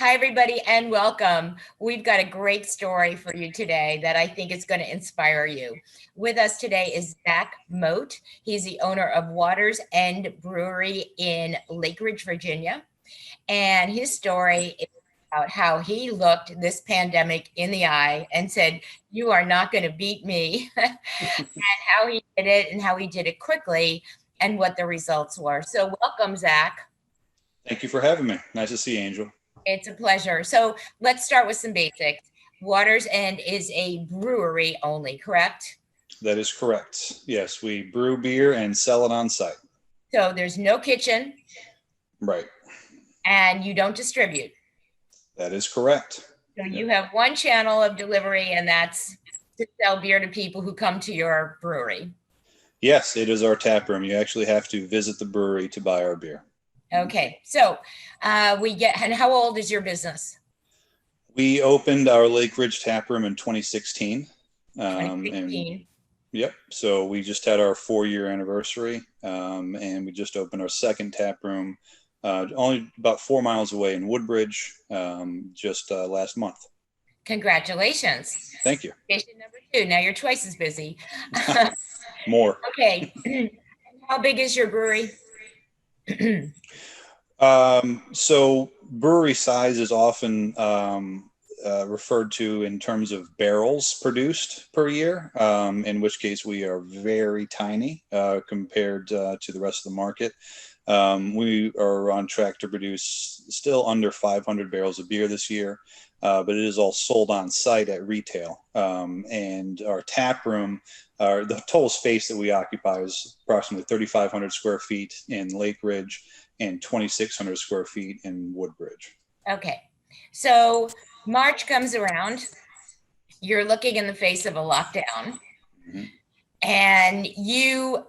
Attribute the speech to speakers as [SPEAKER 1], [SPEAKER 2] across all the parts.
[SPEAKER 1] Hi, everybody, and welcome. We've got a great story for you today that I think is going to inspire you. With us today is Zach Mote. He's the owner of End Brewery in Lake Ridge, Virginia. And his story is about how he looked this pandemic in the eye and said, "You are not going to beat me," and how he did it and how he did it quickly and what the results were. So, welcome, Zach.
[SPEAKER 2] Thank you for having me. Nice to see you, Angel.
[SPEAKER 1] It's a pleasure. So let's start with some basics. Waters End is a brewery only, correct?
[SPEAKER 2] That is correct. Yes, we brew beer and sell it on site.
[SPEAKER 1] So there's no kitchen
[SPEAKER 2] Right.
[SPEAKER 1] and you don't distribute.
[SPEAKER 2] That is correct.
[SPEAKER 1] So you have one channel of delivery, and that's to sell beer to people who come to your brewery.
[SPEAKER 2] Yes, it is our tap room. You actually have to visit the brewery to buy our beer.
[SPEAKER 1] Okay. So and how old is your business?
[SPEAKER 2] We opened our Lake Ridge tap room in 2016. And
[SPEAKER 1] 2016.
[SPEAKER 2] yep, so we just had our 4-year anniversary, and we just opened our second tap room only about 4 miles away in Woodbridge just last month.
[SPEAKER 1] Congratulations.
[SPEAKER 2] Thank you.
[SPEAKER 1] Station number 2. Now you're twice as busy.
[SPEAKER 2] More.
[SPEAKER 1] Okay. How big is your brewery?
[SPEAKER 2] So brewery size is often referred to in terms of barrels produced per year, in which case we are very tiny compared to the rest of the market. We are on track to produce still under 500 barrels of beer this year, but it is all sold on site at retail. And our tap room, the total space that we occupy is approximately 3,500 square feet in Lake Ridge and 2,600 square feet in Woodbridge.
[SPEAKER 1] Okay. So March comes around, you're looking in the face of a lockdown,
[SPEAKER 2] Mm-hmm.
[SPEAKER 1] and you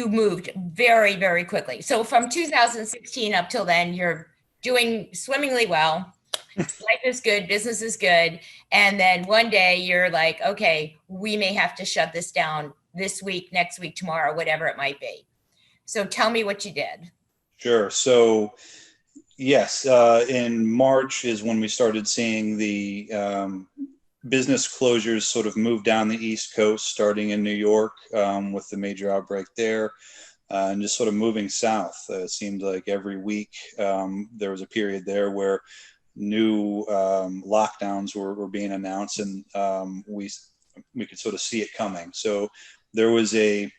[SPEAKER 1] moved very, very quickly. So from 2016 up till then, you're doing swimmingly well. Life is good, business is good. And then one day you're like, okay, we may have to shut this down this week, next week, tomorrow, whatever it might be. So tell me what you did.
[SPEAKER 2] Sure. So, yes, in March is when we started seeing the business closures sort of move down the East Coast, starting in New York with the major outbreak there, and just sort of moving south. It seemed like every week there was a period there where new lockdowns were being announced, and we could sort of see it coming. So there was a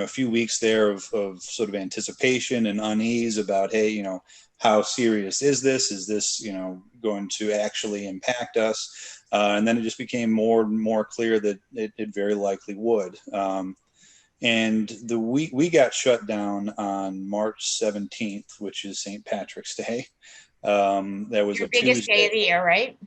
[SPEAKER 2] few weeks there of sort of anticipation and unease about, hey, how serious is this? Is this, going to actually impact us? And then it just became more and more clear that it very likely would. And we got shut down on March 17th, which is St. Patrick's Day. That was
[SPEAKER 1] Your
[SPEAKER 2] a
[SPEAKER 1] biggest
[SPEAKER 2] Tuesday.
[SPEAKER 1] day of the year, right?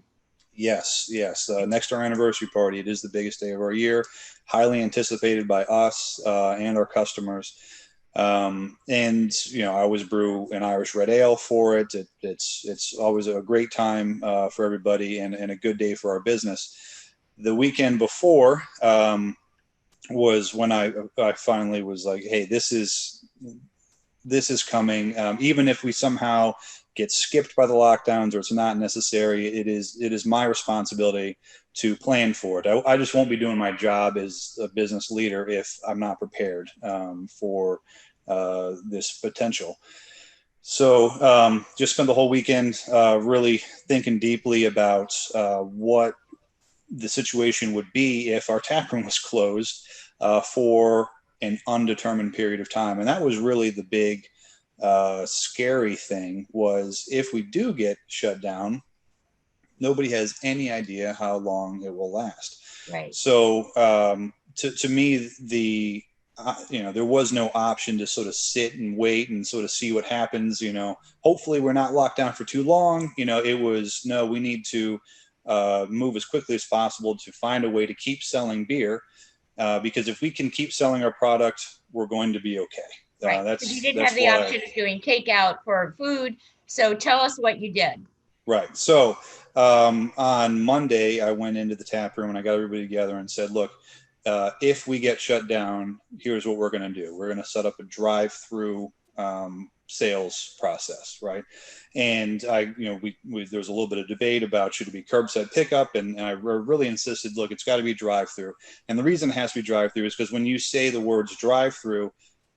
[SPEAKER 2] Yes. Next to our anniversary party, it is the biggest day of our year, highly anticipated by us and our customers. And I always brew an Irish red ale for it. It's always a great time for everybody, and a good day for our business. The weekend before was when I finally was like, hey, this is coming. Even if we somehow get skipped by the lockdowns or it's not necessary, it is my responsibility to plan for it. I just won't be doing my job as a business leader if I'm not prepared for this potential. So just spent the whole weekend really thinking deeply about what the situation would be if our tap room was closed for an undetermined period of time. And that was really the big scary thing, was if we do get shut down, nobody has any idea how long it will last.
[SPEAKER 1] Right.
[SPEAKER 2] So to me, there was no option to sort of sit and wait and sort of see what happens. Hopefully we're not locked down for too long. It was, no, we need to move as quickly as possible to find a way to keep selling beer, because if we can keep selling our product, we're going to be okay.
[SPEAKER 1] Right. But you didn't have the option of doing takeout for food. So tell us what you did.
[SPEAKER 2] Right. So on Monday, I went into the tap room and I got everybody together and said, look, if we get shut down, here's what we're going to do. We're going to set up a drive-through sales process, right? And there was a little bit of debate about should it be curbside pickup, and I really insisted, look, it's got to be drive-through. And the reason it has to be drive-through is because when you say the words drive-through,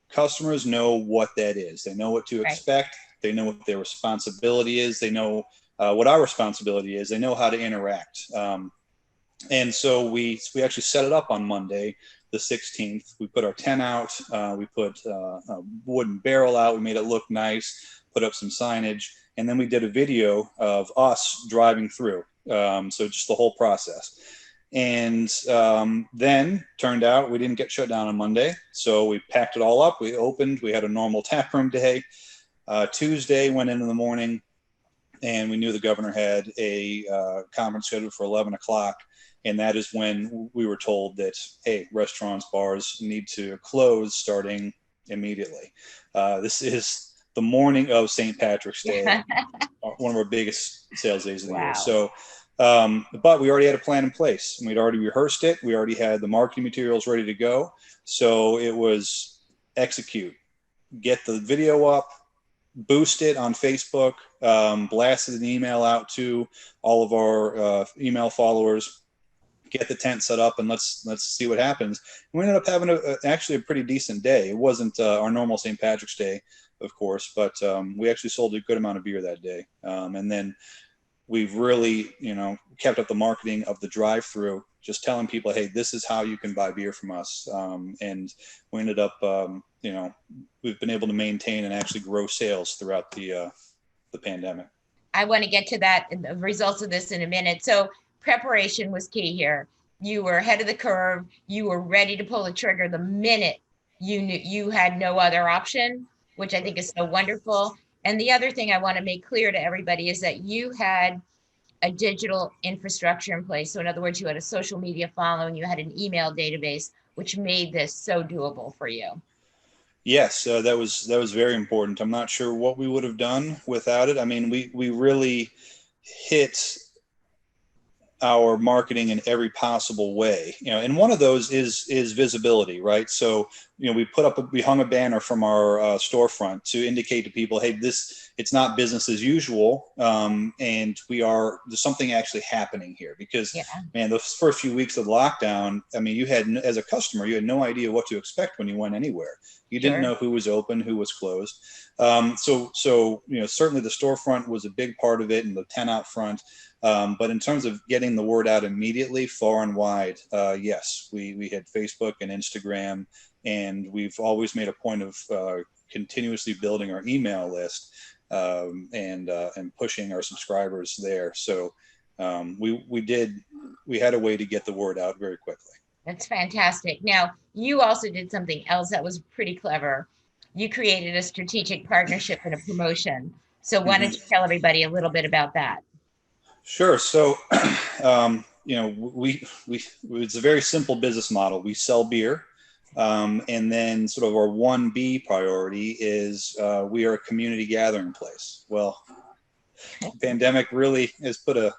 [SPEAKER 2] customers know what that is. They know what to
[SPEAKER 1] Right.
[SPEAKER 2] expect. They know what their responsibility is. They know what our responsibility is. They know how to interact. And so we actually set it up on Monday, the 16th. We put our tent out. We put a wooden barrel out. We made it look nice, put up some signage, and then we did a video of us driving through. So just the whole process. And then turned out we didn't get shut down on Monday. So we packed it all up. We opened. We had a normal taproom day. Tuesday went in the morning, and we knew the governor had a conference scheduled for 11 o'clock. And that is when we were told that, hey, restaurants, bars need to close starting immediately. This is the morning of St. Patrick's Day, one of our biggest sales days of the year.
[SPEAKER 1] Wow.
[SPEAKER 2] So, but we already had a plan in place, and we'd already rehearsed it. We already had the marketing materials ready to go. So it was execute, get the video up, boost it on Facebook, blasted an email out to all of our email followers, get the tent set up, and let's see what happens. And we ended up having actually a pretty decent day. It wasn't our normal St. Patrick's Day, of course, but we actually sold a good amount of beer that day. And then we've really, kept up the marketing of the drive-through, just telling people, hey, this is how you can buy beer from us. And we ended up, we've been able to maintain and actually grow sales throughout the pandemic.
[SPEAKER 1] I want to get to that and the results of this in a minute. So preparation was key here. You were ahead of the curve. You were ready to pull the trigger the minute you knew you had no other option, which I think is so wonderful. And the other thing I want to make clear to everybody is that you had a digital infrastructure in place. So in other words, you had a social media following, you had an email database, which made this so doable for you.
[SPEAKER 2] Yes, that was very important. I'm not sure what we would have done without it. I mean, we really hit our marketing in every possible way, and one of those is visibility, right? So we hung a banner from our storefront to indicate to people, hey, it's not business as usual, and there's something actually happening here, because man, the first few weeks of lockdown, I mean, as a customer, you had no idea what to expect when you went anywhere. You didn't know who was open, who was closed. So certainly the storefront was a big part of it, and the tent out front. But in terms of getting the word out immediately, far and wide, yes, we had Facebook and Instagram, and we've always made a point of continuously building our email list and pushing our subscribers there. So we had a way to get the word out very quickly.
[SPEAKER 1] That's fantastic. Now, you also did something else that was pretty clever. You created a strategic partnership and a promotion. So why don't you tell everybody a little bit about that?
[SPEAKER 2] Sure. So, it's a very simple business model. We sell beer, and then sort of our 1B priority is we are a community gathering place. Well, pandemic really has put a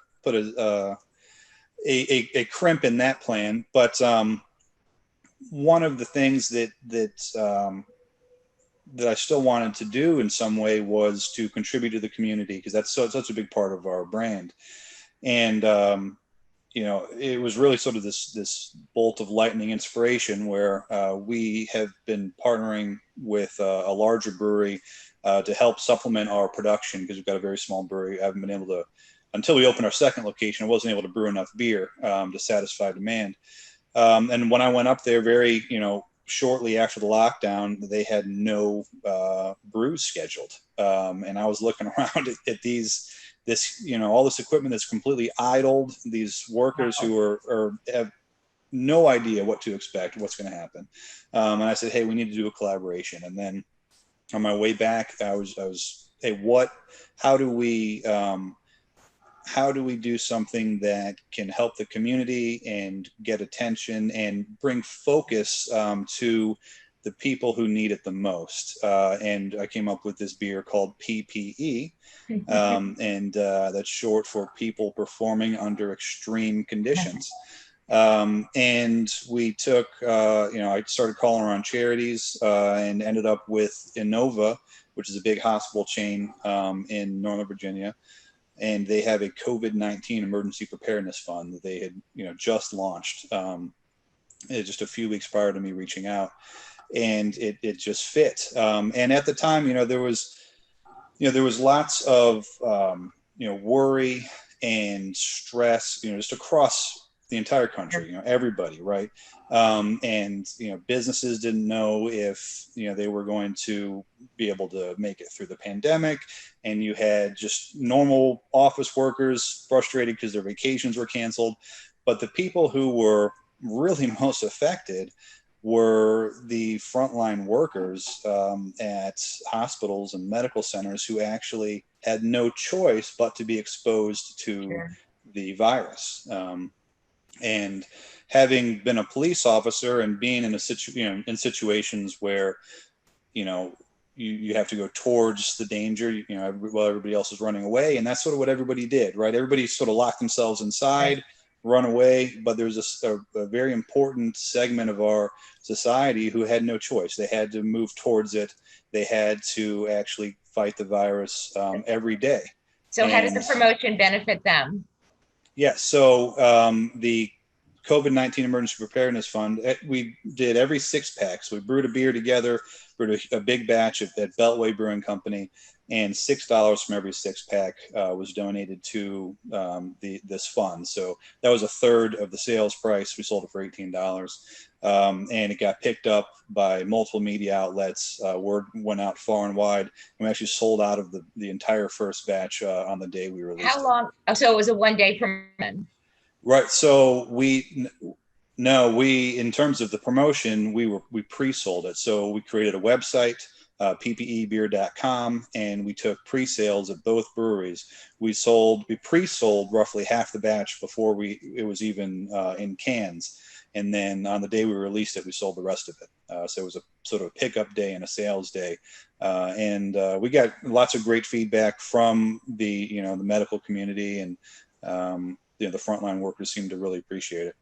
[SPEAKER 2] crimp in that plan, but one of the things that I still wanted to do in some way was to contribute to the community, because that's such a big part of our brand. And it was really sort of this bolt of lightning inspiration where we have been partnering with a larger brewery to help supplement our production, because we've got a very small brewery. I haven't been able to, until we opened our second location, I wasn't able to brew enough beer to satisfy demand. And when I went up there very, shortly after the lockdown, they had no brews scheduled. And I was looking around at all this equipment that's completely idled, these workers who have no idea what to expect, what's going to happen. And I said, hey, we need to do a collaboration. And then on my way back, I was, hey, how do we do something that can help the community and get attention and bring focus to the people who need it the most? And I came up with this beer called PPE, and that's short for people performing under extreme conditions. And we took, I started calling around charities and ended up with Innova, which is a big hospital chain in Northern Virginia, and they have a COVID-19 emergency preparedness fund that they had, just launched just a few weeks prior to me reaching out, and it just fit. And at the time, there was lots of worry and stress, just across the entire country, everybody, right? And businesses didn't know if they were going to be able to make it through the pandemic, and you had just normal office workers frustrated because their vacations were canceled. But the people who were really most affected were the frontline workers at hospitals and medical centers who actually had no choice but to be exposed to the virus. And having been a police officer and being in in situations where you have to go towards the danger, while everybody else is running away, and that's sort of what everybody did, right? Everybody sort of locked themselves inside, run away, but there's a very important segment of our society who had no choice. They had to move towards it. They had to actually fight the virus every day.
[SPEAKER 1] So how did the promotion benefit them?
[SPEAKER 2] Yeah, so the COVID-19 Emergency Preparedness Fund, we did every 6-pack. So we brewed a beer together, brewed a big batch at Beltway Brewing Company, and $6 from every 6-pack was donated to this fund. So that was a third of the sales price. We sold it for $18. And it got picked up by multiple media outlets. Word went out far and wide. And we actually sold out of the entire first batch on the day we released it.
[SPEAKER 1] How long? Oh, so it was a one-day promotion.
[SPEAKER 2] Right. So in terms of the promotion, we pre-sold it. So we created a website, ppebeer.com, and we took pre-sales at both breweries. We pre-sold roughly half the batch before it was even in cans. And then on the day we released it, we sold the rest of it. So it was a sort of a pickup day and a sales day. And we got lots of great feedback from the medical community, and the frontline workers seem to really appreciate it.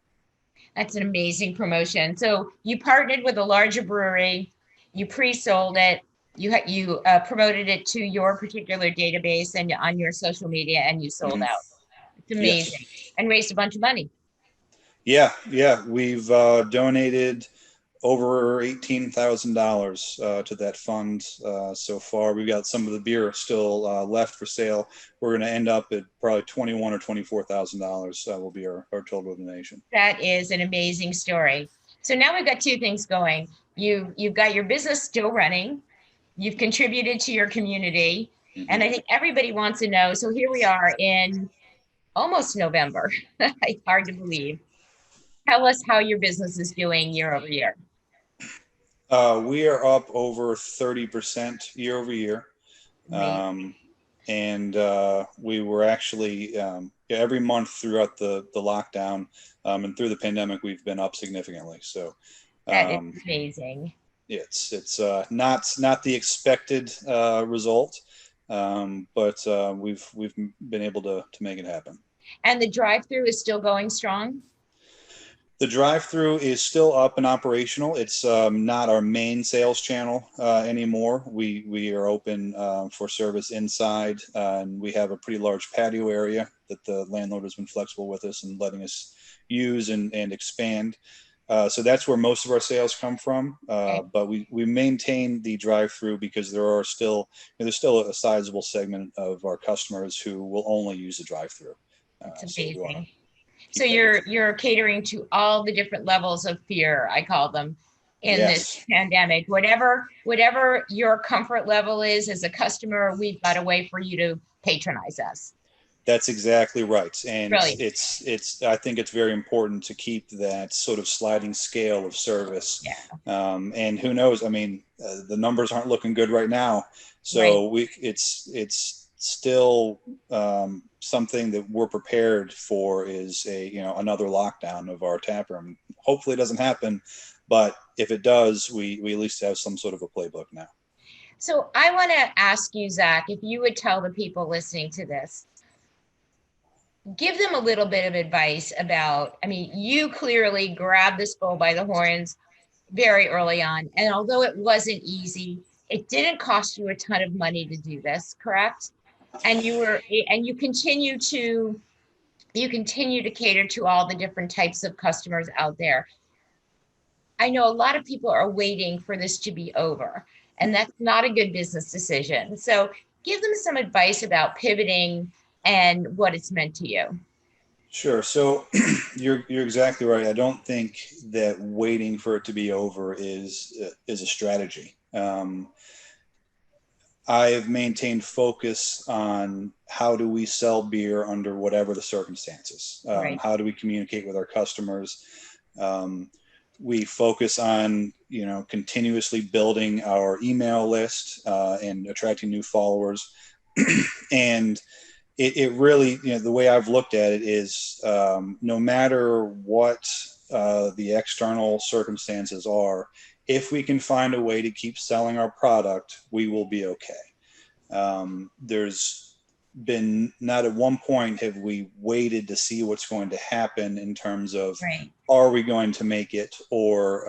[SPEAKER 1] That's an amazing promotion. So you partnered with a larger brewery, you pre-sold it, you promoted it to your particular database and on your social media, and you sold out. It's amazing. Yes. And raised a bunch of money.
[SPEAKER 2] Yeah. We've donated over $18,000 to that fund so far. We've got some of the beer still left for sale. We're going to end up at probably $21,000 or $24,000 will be our total donation.
[SPEAKER 1] That is an amazing story. So now we've got two things going. You've got your business still running. You've contributed to your community. Mm-hmm. And I think everybody wants to know. So here we are in almost November. It's hard to believe. Tell us how your business is doing year over year.
[SPEAKER 2] We are up over 30% year over year. And we were actually every month throughout the lockdown and through the pandemic, we've been up significantly. So
[SPEAKER 1] that is amazing.
[SPEAKER 2] It's not the expected result, but we've been able to make it happen.
[SPEAKER 1] And the drive-through is still going strong?
[SPEAKER 2] The drive-through is still up and operational. It's not our main sales channel anymore. We are open for service inside, and we have a pretty large patio area that the landlord has been flexible with us and letting us use and expand. So that's where most of our sales come from. But we maintain the drive-through because there's still a sizable segment of our customers who will only use the drive-through.
[SPEAKER 1] That's amazing. So you're catering to all the different levels of fear, I call them, in this pandemic. Whatever your comfort level is as a customer, we've got a way for you to patronize us.
[SPEAKER 2] That's exactly right. And
[SPEAKER 1] Brilliant.
[SPEAKER 2] I think it's very important to keep that sort of sliding scale of service.
[SPEAKER 1] Yeah.
[SPEAKER 2] And who knows? I mean, the numbers aren't looking good right now. So it's still something that we're prepared for is another lockdown of our tap room. Hopefully it doesn't happen, but if it does, we at least have some sort of a playbook now.
[SPEAKER 1] So I want to ask you, Zach, if you would tell the people listening to this, give them a little bit of advice about, you clearly grabbed this bull by the horns very early on. And although it wasn't easy, It didn't cost you a ton of money to do this, correct? And you continue to cater to all the different types of customers out there. I know a lot of people are waiting for this to be over, and that's not a good business decision. So give them some advice about pivoting and what it's meant to you.
[SPEAKER 2] Sure. So you're exactly right. I don't think that waiting for it to be over is a strategy. I've maintained focus on how do we sell beer under whatever the circumstances.
[SPEAKER 1] Right.
[SPEAKER 2] How do we communicate with our customers? Um, we focus on continuously building our email list and attracting new followers. And it really, the way I've looked at it is no matter what the external circumstances are, if we can find a way to keep selling our product, we will be okay. There's been not at one point have we waited to see what's going to happen in terms of
[SPEAKER 1] Right.
[SPEAKER 2] are we going to make it, or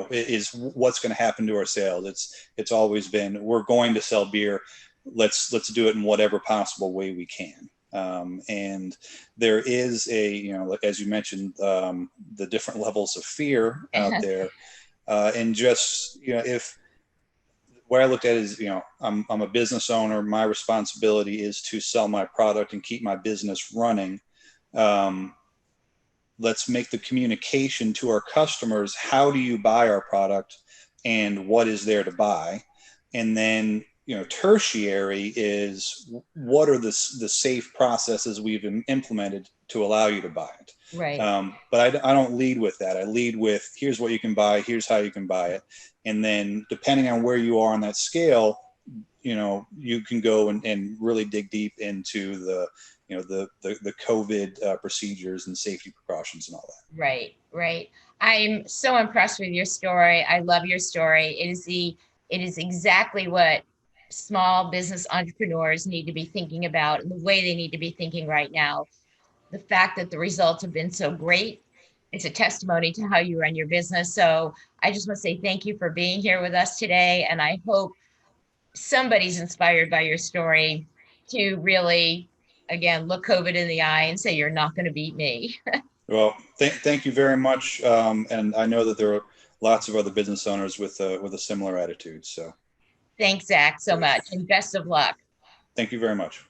[SPEAKER 2] is what's going to happen to our sales. It's always been we're going to sell beer. Let's do it in whatever possible way we can. And there is as you mentioned, the different levels of fear out there, and just if where I looked at it is, I'm a business owner. My responsibility is to sell my product and keep my business running. Um, let's make the communication to our customers. How do you buy our product and what is there to buy? And then, tertiary is what are the safe processes we've implemented to allow you to buy it.
[SPEAKER 1] Right.
[SPEAKER 2] But I don't lead with that. I lead with here's what you can buy, here's how you can buy it. And then depending on where you are on that scale, you can go and really dig deep into the COVID procedures and safety precautions and all that.
[SPEAKER 1] Right, right. I'm so impressed with your story. I love your story. It is exactly what small business entrepreneurs need to be thinking about and the way they need to be thinking right now. The fact that the results have been so great, it's a testimony to how you run your business. So I just want to say thank you for being here with us today. And I hope somebody's inspired by your story to really, again, look COVID in the eye and say, you're not going to beat me.
[SPEAKER 2] Well, thank you very much. And I know that there are lots of other business owners with a similar attitude. So
[SPEAKER 1] Thanks, Zach, so
[SPEAKER 2] great.
[SPEAKER 1] much, and best of luck.
[SPEAKER 2] Thank you very much.